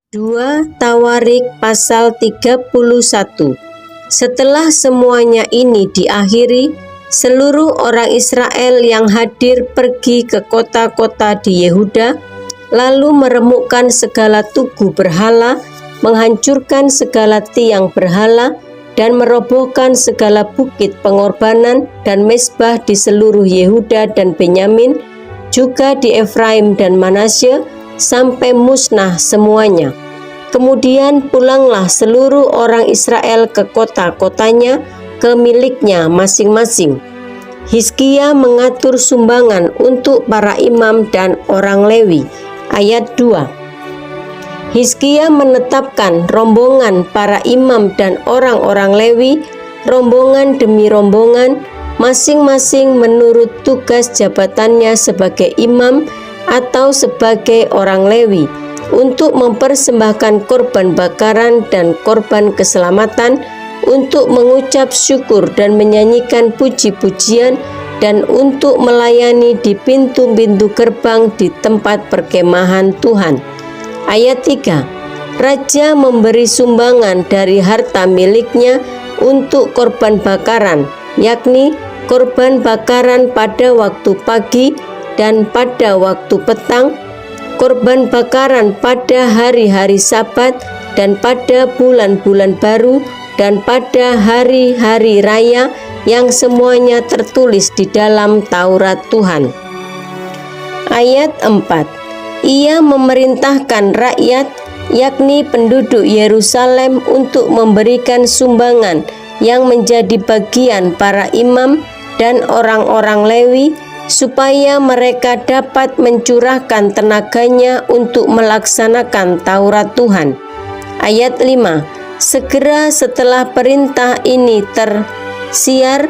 2 Tawarik pasal 31. Setelah semuanya ini diakhiri, seluruh orang Israel yang hadir pergi ke kota-kota di Yehuda, lalu meremukkan segala tugu berhala, menghancurkan segala tiang berhala, dan merobohkan segala bukit pengorbanan dan mezbah di seluruh Yehuda dan Benyamin, juga di Efraim dan Manasye, sampai musnah semuanya. Kemudian pulanglah seluruh orang Israel ke kota-kotanya, ke miliknya masing-masing. Hizkia mengatur sumbangan untuk para imam dan orang Lewi. Ayat 2. Hizkia menetapkan rombongan para imam dan orang-orang Lewi, rombongan demi rombongan, masing-masing menurut tugas jabatannya sebagai imam atau sebagai orang Lewi, untuk mempersembahkan korban bakaran dan korban keselamatan, untuk mengucap syukur dan menyanyikan puji-pujian, dan untuk melayani di pintu-pintu gerbang di tempat perkemahan Tuhan. Ayat 3. Raja memberi sumbangan dari harta miliknya untuk korban bakaran, yakni korban bakaran pada waktu pagi dan pada waktu petang, korban bakaran pada hari-hari Sabat dan pada bulan-bulan baru dan pada hari-hari raya, yang semuanya tertulis di dalam Taurat Tuhan. Ayat 4. Ia memerintahkan rakyat, yakni penduduk Yerusalem, untuk memberikan sumbangan yang menjadi bagian para imam dan orang-orang Lewi, supaya mereka dapat mencurahkan tenaganya untuk melaksanakan Taurat Tuhan. Ayat 5. Segera setelah perintah ini tersiar,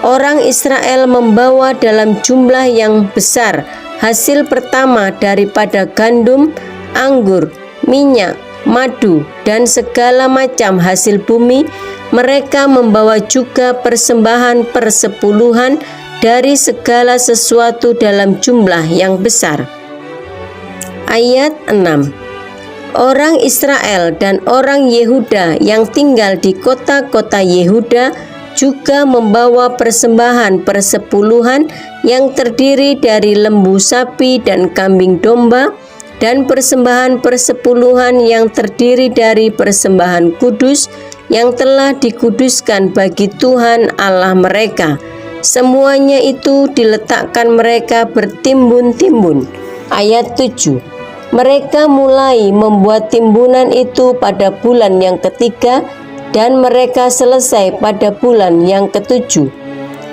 orang Israel membawa dalam jumlah yang besar hasil pertama daripada gandum, anggur, minyak, madu, dan segala macam hasil bumi. Mereka membawa juga persembahan persepuluhan dari segala sesuatu dalam jumlah yang besar. Ayat 6. Orang Israel dan orang Yehuda yang tinggal di kota-kota Yehuda juga membawa persembahan persepuluhan yang terdiri dari lembu sapi dan kambing domba, dan persembahan persepuluhan yang terdiri dari persembahan kudus yang telah dikuduskan bagi Tuhan Allah mereka. Semuanya itu diletakkan mereka bertimbun-timbun. Ayat 7. Mereka mulai membuat timbunan itu pada bulan yang ketiga, dan mereka selesai pada bulan yang ketujuh.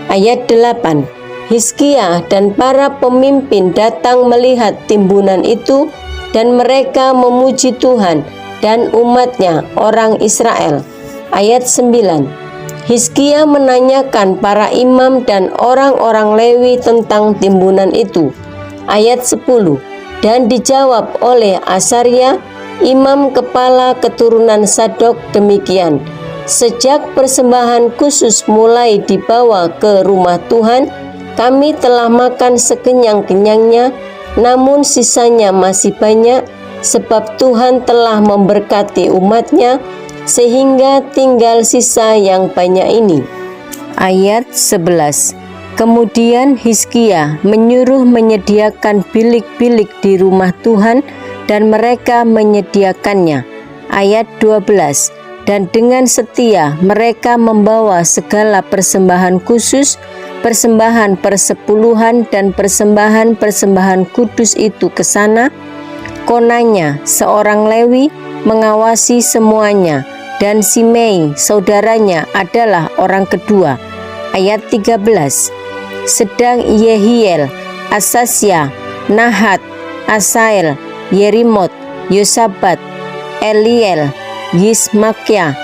Ayat 8. Hizkia dan para pemimpin datang melihat timbunan itu, dan mereka memuji Tuhan dan umatnya orang Israel. Ayat 9. Hizkia menanyakan para imam dan orang-orang Lewi tentang timbunan itu. Ayat 10. Dan dijawab oleh Asaria, imam kepala keturunan Sadok, demikian: sejak persembahan khusus mulai dibawa ke rumah Tuhan, kami telah makan sekenyang-kenyangnya, namun sisanya masih banyak, sebab Tuhan telah memberkati umatnya, sehingga tinggal sisa yang banyak ini. Ayat 11. Kemudian Hizkia menyuruh menyediakan bilik-bilik di rumah Tuhan, dan mereka menyediakannya. Ayat 12. Dan dengan setia mereka membawa segala persembahan khusus, persembahan persepuluhan dan persembahan-persembahan kudus itu ke sana. Konanya seorang Lewi mengawasi semuanya, dan Simei saudaranya adalah orang kedua. Ayat 13. Sedang Yehiel, Asasya, Nahat, Asael, Yerimot, Yosabat, Eliel, Yismakia,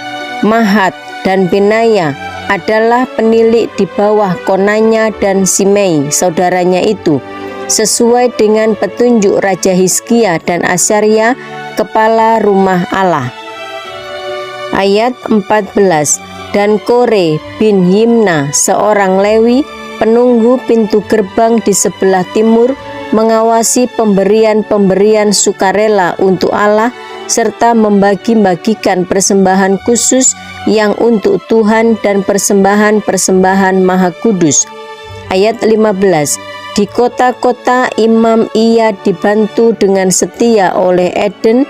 Mahat, dan Benaya adalah penilik di bawah Konanya dan Simei saudaranya itu, sesuai dengan petunjuk Raja Hizkia dan Asaria, kepala rumah Allah. Ayat 14. Dan Kore bin Yimna seorang Lewi, penunggu pintu gerbang di sebelah timur, mengawasi pemberian-pemberian sukarela untuk Allah, serta membagi-bagikan persembahan khusus yang untuk Tuhan dan persembahan-persembahan maha kudus. Ayat 15. Di kota-kota imam ia dibantu dengan setia oleh Eden,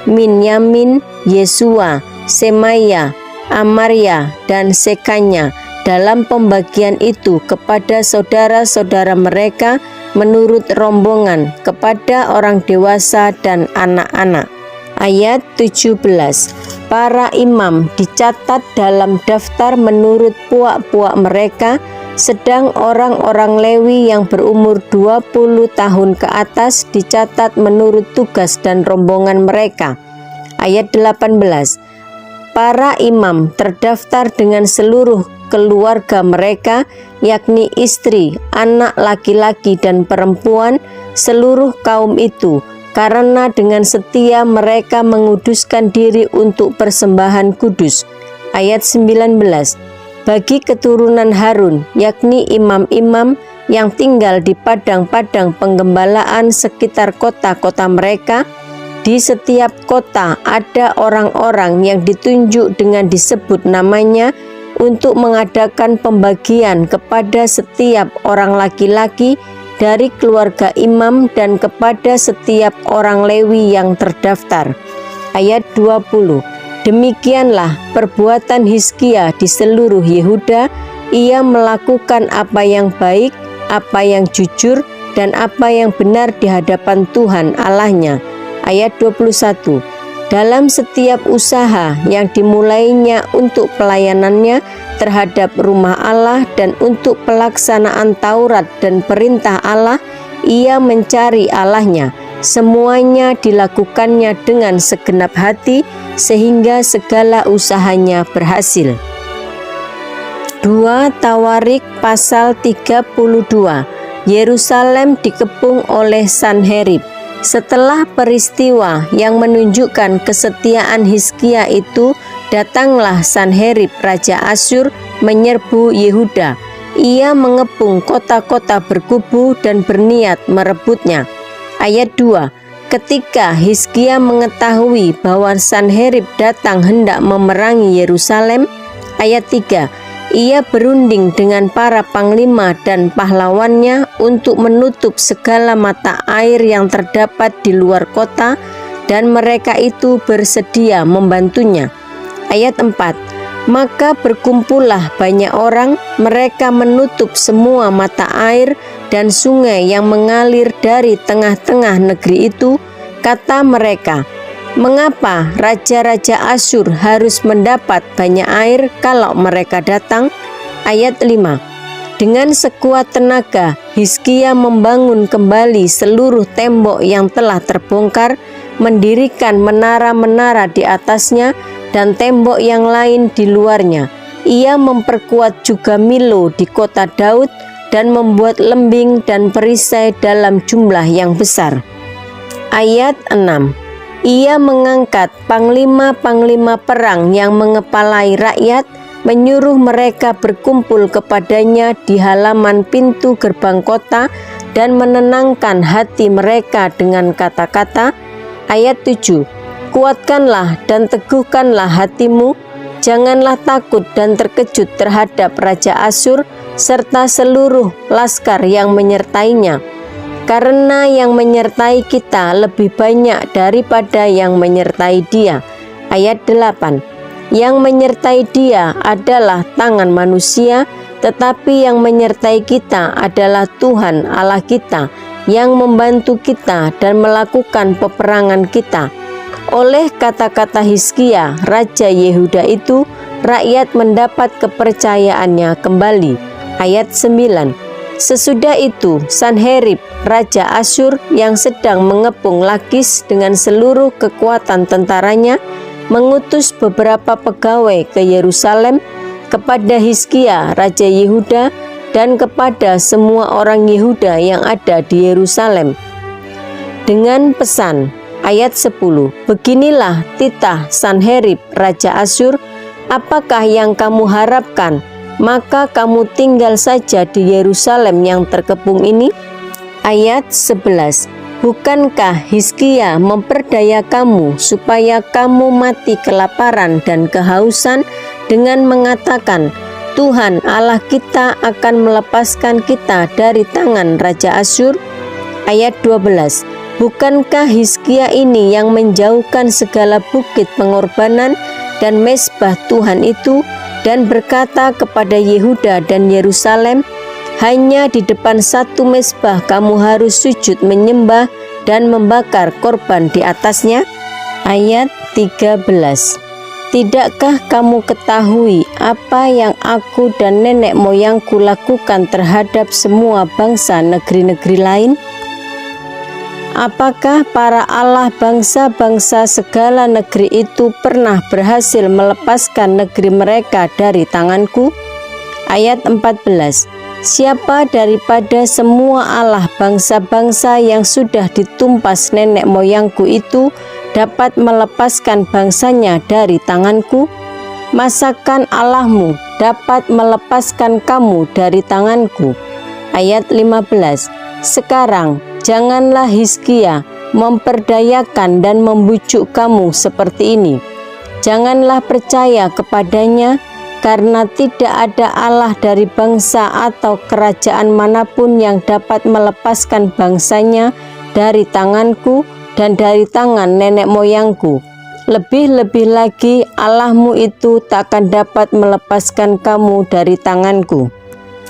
Minyamin, Yesua, Semaya, Amaria, dan Sekanya dalam pembagian itu kepada saudara-saudara mereka menurut rombongan, kepada orang dewasa dan anak-anak. Ayat 17. Para imam dicatat dalam daftar menurut puak-puak mereka, sedang orang-orang Lewi yang berumur 20 tahun ke atas dicatat menurut tugas dan rombongan mereka. Ayat 18. Para imam terdaftar dengan seluruh keluarga mereka, yakni istri, anak laki-laki dan perempuan, seluruh kaum itu, karena dengan setia mereka menguduskan diri untuk persembahan kudus. Ayat 19. Bagi keturunan Harun, yakni imam-imam yang tinggal di padang-padang penggembalaan sekitar kota-kota mereka, di setiap kota ada orang-orang yang ditunjuk dengan disebut namanya untuk mengadakan pembagian kepada setiap orang laki-laki dari keluarga imam dan kepada setiap orang Lewi yang terdaftar. Ayat 20. Demikianlah perbuatan Hizkia di seluruh Yehuda. Ia melakukan apa yang baik, apa yang jujur, dan apa yang benar di hadapan Tuhan Allahnya. Ayat 21. Dalam setiap usaha yang dimulainya untuk pelayanannya terhadap rumah Allah dan untuk pelaksanaan Taurat dan perintah Allah, ia mencari Allahnya. Semuanya dilakukannya dengan segenap hati sehingga segala usahanya berhasil. 2 Tawarik pasal 32. Yerusalem dikepung oleh Sanherib. Setelah peristiwa yang menunjukkan kesetiaan Hizkia itu, datanglah Sanherib Raja Asyur menyerbu Yehuda. Ia mengepung kota-kota berkubu dan berniat merebutnya. Ayat 2. Ketika Hizkia mengetahui bahwa Sanherib datang hendak memerangi Yerusalem. Ayat 3. Ia berunding dengan para panglima dan pahlawannya untuk menutup segala mata air yang terdapat di luar kota, dan mereka itu bersedia membantunya. Ayat 4. Maka berkumpullah banyak orang, mereka menutup semua mata air dan sungai yang mengalir dari tengah-tengah negeri itu. Kata mereka, mengapa raja-raja Asyur harus mendapat banyak air kalau mereka datang? Ayat 5. Dengan sekuat tenaga, Hizkia membangun kembali seluruh tembok yang telah terbongkar, mendirikan menara-menara di atasnya dan tembok yang lain di luarnya. Ia memperkuat juga Milo di kota Daud dan membuat lembing dan perisai dalam jumlah yang besar. Ayat 6. Ia mengangkat panglima-panglima perang yang mengepalai rakyat, menyuruh mereka berkumpul kepadanya di halaman pintu gerbang kota dan menenangkan hati mereka dengan kata-kata. Ayat 7. Kuatkanlah dan teguhkanlah hatimu, janganlah takut dan terkejut terhadap Raja Asyur serta seluruh laskar yang menyertainya, karena yang menyertai kita lebih banyak daripada yang menyertai dia. Ayat 8. Yang menyertai dia adalah tangan manusia, tetapi yang menyertai kita adalah Tuhan Allah kita, yang membantu kita dan melakukan peperangan kita. Oleh kata-kata Hizkia, Raja Yehuda itu, rakyat mendapat kepercayaannya kembali. Ayat 9. Sesudah itu, Sanherib, Raja Asyur yang sedang mengepung Lakis dengan seluruh kekuatan tentaranya, mengutus beberapa pegawai ke Yerusalem kepada Hizkia, Raja Yehuda, dan kepada semua orang Yehuda yang ada di Yerusalem, dengan pesan. Ayat 10. Beginilah titah Sanherib, Raja Asyur, apakah yang kamu harapkan? Maka kamu tinggal saja di Yerusalem yang terkepung ini. Ayat 11. Bukankah Hizkia memperdaya kamu supaya kamu mati kelaparan dan kehausan dengan mengatakan, Tuhan Allah kita akan melepaskan kita dari tangan Raja Asyur? Ayat 12. Bukankah Hizkia ini yang menjauhkan segala bukit pengorbanan dan mezbah Tuhan itu dan berkata kepada Yehuda dan Yerusalem, hanya di depan satu mezbah kamu harus sujud menyembah dan membakar korban di atasnya? Ayat 13. Tidakkah kamu ketahui apa yang aku dan nenek moyangku lakukan terhadap semua bangsa negeri-negeri lain? Apakah para allah bangsa-bangsa segala negeri itu pernah berhasil melepaskan negeri mereka dari tanganku? Ayat 14. Siapa daripada semua allah bangsa-bangsa yang sudah ditumpas nenek moyangku itu dapat melepaskan bangsanya dari tanganku? Masakan Allahmu dapat melepaskan kamu dari tanganku? Ayat 15. Sekarang janganlah Hizkia memperdayakan dan membujuk kamu seperti ini. Janganlah percaya kepadanya, karena tidak ada Allah dari bangsa atau kerajaan manapun yang dapat melepaskan bangsanya dari tanganku dan dari tangan nenek moyangku. Lebih-lebih lagi Allahmu itu takkan dapat melepaskan kamu dari tanganku.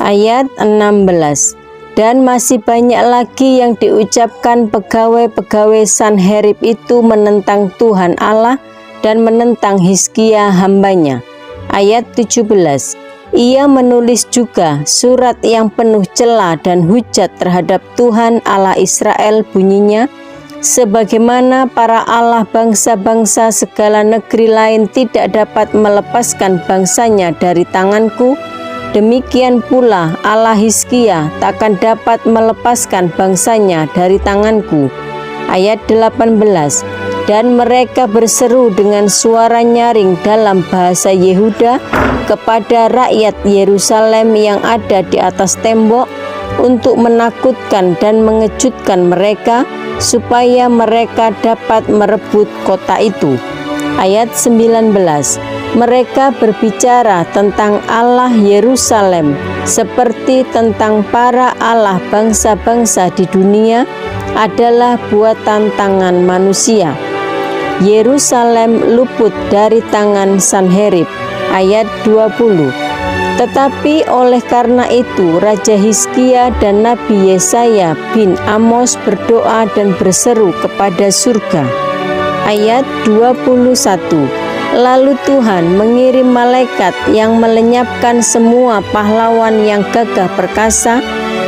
Ayat 16. Dan masih banyak lagi yang diucapkan pegawai-pegawai Sanherib itu menentang Tuhan Allah dan menentang Hizkia hambanya. Ayat 17. Ia menulis juga surat yang penuh cela dan hujat terhadap Tuhan Allah Israel, bunyinya, sebagaimana para allah bangsa-bangsa segala negeri lain tidak dapat melepaskan bangsanya dari tanganku, demikian pula Allah Hizkia takkan dapat melepaskan bangsanya dari tanganku. Ayat 18. Dan mereka berseru dengan suara nyaring dalam bahasa Yehuda kepada rakyat Yerusalem yang ada di atas tembok untuk menakutkan dan mengejutkan mereka supaya mereka dapat merebut kota itu. Ayat 19. Mereka berbicara tentang Allah Yerusalem seperti tentang para allah bangsa-bangsa di dunia adalah buatan tangan manusia. Yerusalem luput dari tangan Sanherib. Ayat 20. Tetapi oleh karena itu Raja Hizkia dan Nabi Yesaya bin Amos berdoa dan berseru kepada surga. Ayat 21. Lalu Tuhan mengirim malaikat yang melenyapkan semua pahlawan yang gagah perkasa,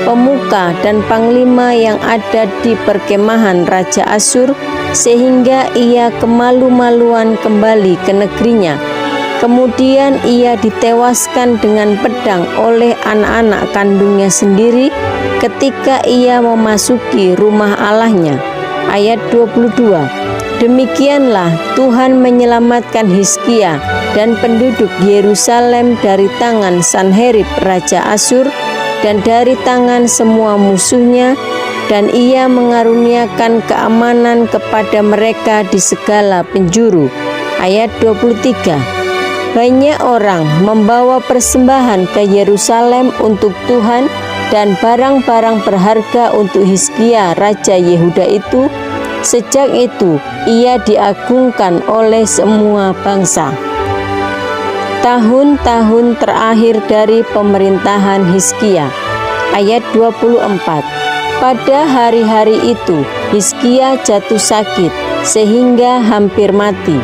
pemuka dan panglima yang ada di perkemahan Raja Asyur, sehingga ia kemalu-maluan kembali ke negerinya. Kemudian ia ditewaskan dengan pedang oleh anak-anak kandungnya sendiri ketika ia memasuki rumah Allahnya. Ayat 22. Demikianlah Tuhan menyelamatkan Hizkia dan penduduk Yerusalem dari tangan Sanherib Raja Asyur dan dari tangan semua musuhnya, dan ia mengaruniakan keamanan kepada mereka di segala penjuru. Ayat 23. Banyak orang membawa persembahan ke Yerusalem untuk Tuhan dan barang-barang berharga untuk Hizkia Raja Yehuda itu. Sejak itu ia diagungkan oleh semua bangsa. Tahun-tahun terakhir dari pemerintahan Hizkia. Ayat 24. Pada hari-hari itu Hizkia jatuh sakit sehingga hampir mati.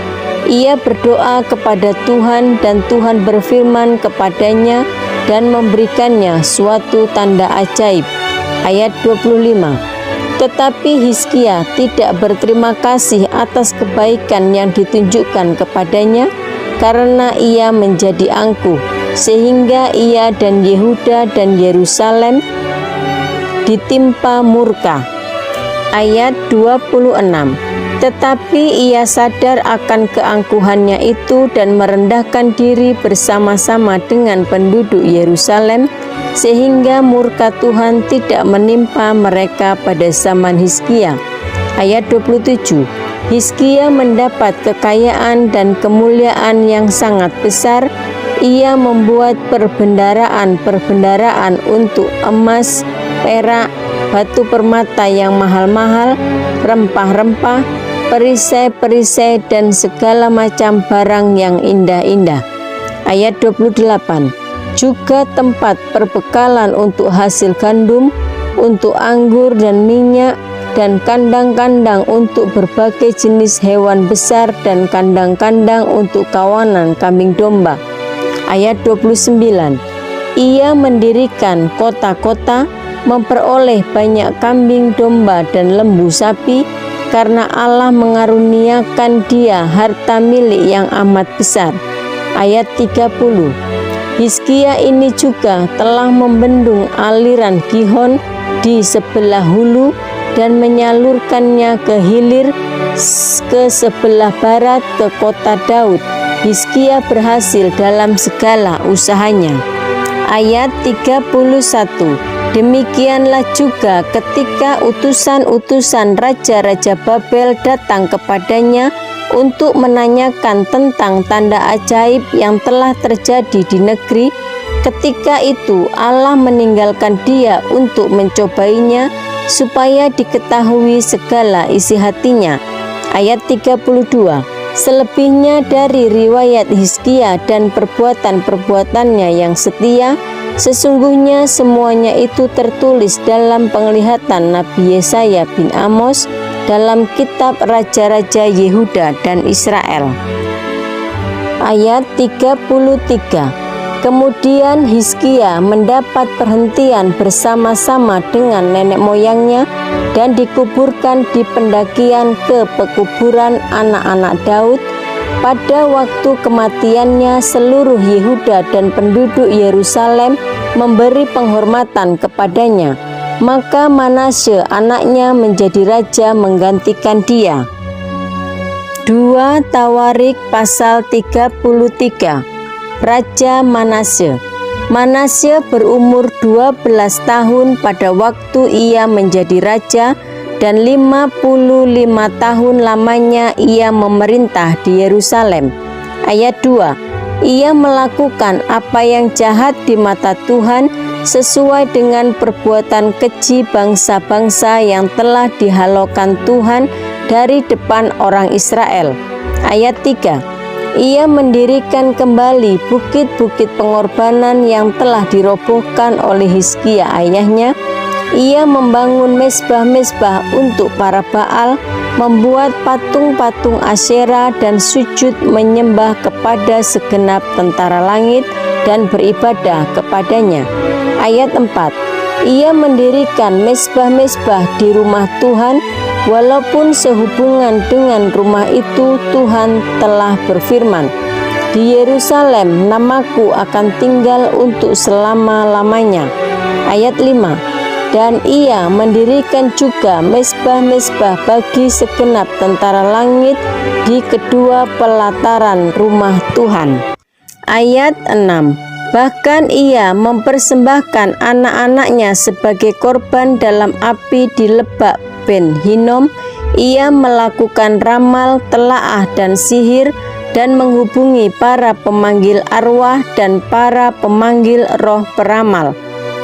Ia berdoa kepada Tuhan dan Tuhan berfirman kepadanya dan memberikannya suatu tanda ajaib. Ayat 25. Tetapi Hizkia tidak berterima kasih atas kebaikan yang ditunjukkan kepadanya, karena ia menjadi angkuh, sehingga ia dan Yehuda dan Yerusalem ditimpa murka. Ayat 26. Tetapi ia sadar akan keangkuhannya itu dan merendahkan diri bersama-sama dengan penduduk Yerusalem, sehingga murka Tuhan tidak menimpa mereka pada zaman Hizkia. Ayat 27. Hizkia mendapat kekayaan dan kemuliaan yang sangat besar. Ia membuat perbendaraan untuk emas, perak, batu permata yang mahal-mahal, rempah-rempah, perisai-perisai, dan segala macam barang yang indah-indah. Ayat 28. Juga tempat perbekalan untuk hasil gandum, untuk anggur dan minyak, dan kandang-kandang untuk berbagai jenis hewan besar, dan kandang-kandang untuk kawanan kambing domba. Ayat 29. Ia mendirikan kota-kota, memperoleh banyak kambing domba dan lembu sapi, karena Allah mengaruniakan dia harta milik yang amat besar. Ayat 30. Hizkia ini juga telah membendung aliran Gihon di sebelah hulu dan menyalurkannya ke hilir ke sebelah barat ke kota Daud. Hizkia berhasil dalam segala usahanya. Ayat 31. Demikianlah juga ketika utusan-utusan raja-raja Babel datang kepadanya untuk menanyakan tentang tanda ajaib yang telah terjadi di negeri. Ketika itu Allah meninggalkan dia untuk mencobainya, supaya diketahui segala isi hatinya. Ayat 32. Selebihnya dari riwayat Hizkia dan perbuatan-perbuatannya yang setia, sesungguhnya semuanya itu tertulis dalam penglihatan Nabi Yesaya bin Amos dalam kitab Raja-Raja Yehuda dan Israel. Ayat 33. Kemudian Hizkia mendapat perhentian bersama-sama dengan nenek moyangnya dan dikuburkan di pendakian ke pekuburan anak-anak Daud. Pada waktu kematiannya, seluruh Yehuda dan penduduk Yerusalem memberi penghormatan kepadanya. Maka Manasye anaknya menjadi raja menggantikan dia. 2 Tawarik pasal 33. Raja Manasye. Manasye berumur 12 tahun pada waktu ia menjadi raja, dan 55 tahun lamanya ia memerintah di Yerusalem. Ayat 2. Ia melakukan apa yang jahat di mata Tuhan, sesuai dengan perbuatan keji bangsa-bangsa yang telah dihalaukan Tuhan dari depan orang Israel. Ayat 3. Ia mendirikan kembali bukit-bukit pengorbanan yang telah dirobohkan oleh Hizkia ayahnya. Ia membangun mezbah-mezbah untuk para Baal, membuat patung-patung Asyera, dan sujud menyembah kepada segenap tentara langit dan beribadah kepadanya. Ayat 4. Ia mendirikan mezbah-mezbah di rumah Tuhan, walaupun sehubungan dengan rumah itu Tuhan telah berfirman, "Di Yerusalem namaku akan tinggal untuk selama-lamanya." Ayat 5. Dan ia mendirikan juga mezbah-mezbah bagi segenap tentara langit di kedua pelataran rumah Tuhan. Ayat 6. Bahkan ia mempersembahkan anak-anaknya sebagai korban dalam api di Lebak Ben Hinom. Ia melakukan ramal, telaah, dan sihir, dan menghubungi para pemanggil arwah dan para pemanggil roh peramal.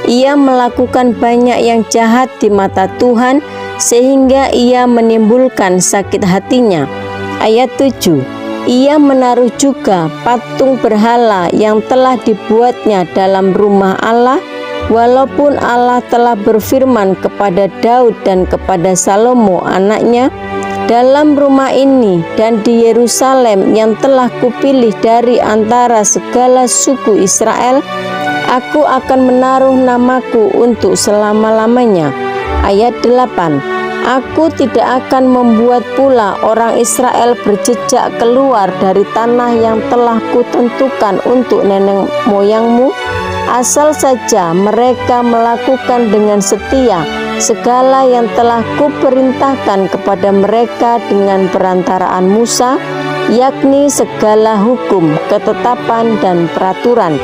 Ia melakukan banyak yang jahat di mata Tuhan, sehingga ia menimbulkan sakit hatinya. Ayat 7. Ia menaruh juga patung berhala yang telah dibuatnya dalam rumah Allah, walaupun Allah telah berfirman kepada Daud dan kepada Salomo anaknya, "Dalam rumah ini dan di Yerusalem yang telah kupilih dari antara segala suku Israel, aku akan menaruh namaku untuk selama-lamanya." Ayat 8. Aku tidak akan membuat pula orang Israel berjejak keluar dari tanah yang telah kutentukan untuk nenek moyangmu, asal saja mereka melakukan dengan setia segala yang telah kuperintahkan kepada mereka dengan perantaraan Musa, yakni segala hukum, ketetapan, dan peraturan.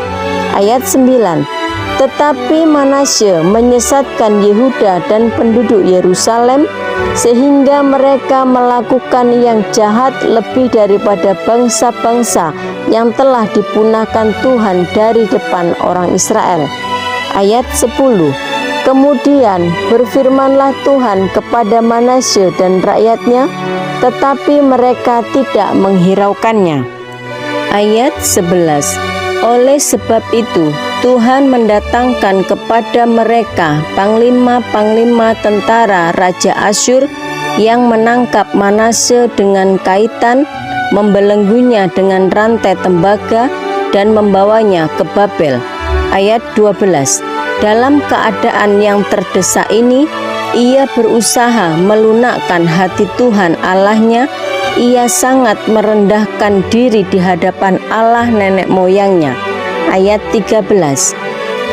Ayat 9. Tetapi Manasye menyesatkan Yehuda dan penduduk Yerusalem, sehingga mereka melakukan yang jahat lebih daripada bangsa-bangsa yang telah dipunahkan Tuhan dari depan orang Israel. Ayat 10. Kemudian berfirmanlah Tuhan kepada Manasye dan rakyatnya, tetapi mereka tidak menghiraukannya. Ayat 11. Oleh sebab itu Tuhan mendatangkan kepada mereka panglima-panglima tentara Raja Asyur yang menangkap Manasye dengan kaitan, membelenggunya dengan rantai tembaga dan membawanya ke Babel. Ayat 12. Dalam keadaan yang terdesak ini, ia berusaha melunakkan hati Tuhan Allahnya. Ia sangat merendahkan diri di hadapan Allah nenek moyangnya. Ayat 13.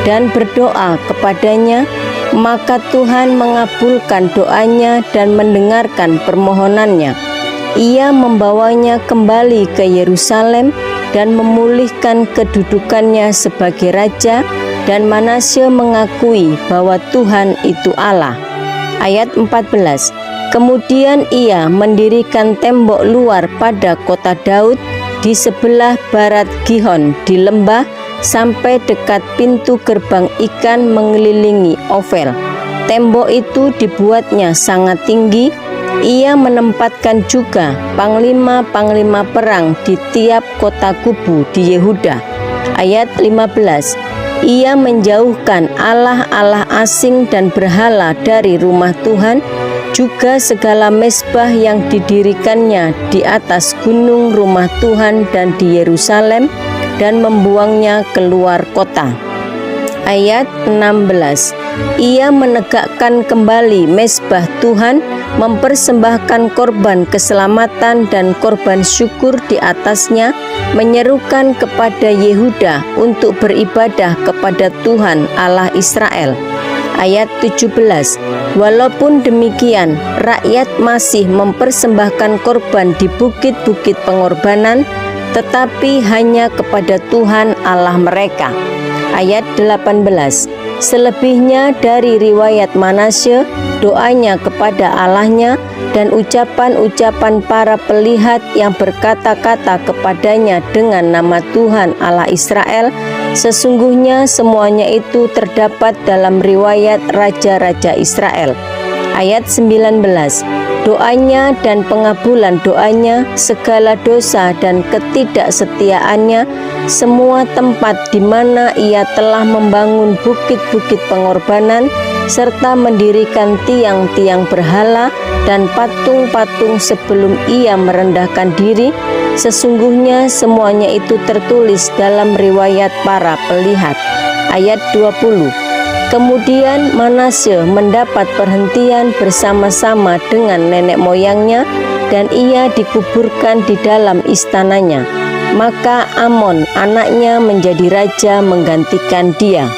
Dan berdoa kepadanya, maka Tuhan mengabulkan doanya dan mendengarkan permohonannya. Ia membawanya kembali ke Yerusalem dan memulihkan kedudukannya sebagai raja, dan Manasye mengakui bahwa Tuhan itu Allah. Ayat 14. Kemudian ia mendirikan tembok luar pada kota Daud di sebelah barat Gihon di lembah sampai dekat pintu gerbang ikan mengelilingi Ofel. Tembok itu dibuatnya sangat tinggi. Ia menempatkan juga panglima-panglima perang di tiap kota kubu di Yehuda. Ayat 15. Ia menjauhkan allah-allah asing dan berhala dari rumah Tuhan, juga segala mezbah yang didirikannya di atas gunung rumah Tuhan dan di Yerusalem, dan membuangnya keluar kota. Ayat 16. Ia menegakkan kembali mezbah Tuhan, mempersembahkan korban keselamatan dan korban syukur di atasnya, menyerukan kepada Yehuda untuk beribadah kepada Tuhan Allah Israel. Ayat 17. Walaupun demikian, rakyat masih mempersembahkan korban di bukit-bukit pengorbanan, tetapi hanya kepada Tuhan Allah mereka. Ayat 18. Selebihnya dari riwayat Manasye, doanya kepada Allahnya dan ucapan-ucapan para pelihat yang berkata-kata kepadanya dengan nama Tuhan Allah Israel, sesungguhnya semuanya itu terdapat dalam riwayat raja-raja Israel. Ayat 19. Doanya dan pengabulan doanya, segala dosa dan ketidaksetiaannya, semua tempat di mana ia telah membangun bukit-bukit pengorbanan, serta mendirikan tiang-tiang berhala dan patung-patung sebelum ia merendahkan diri, sesungguhnya semuanya itu tertulis dalam riwayat para pelihat. Ayat 20. Kemudian Manasye mendapat perhentian bersama-sama dengan nenek moyangnya, dan ia dikuburkan di dalam istananya. Maka Amon anaknya menjadi raja menggantikan dia.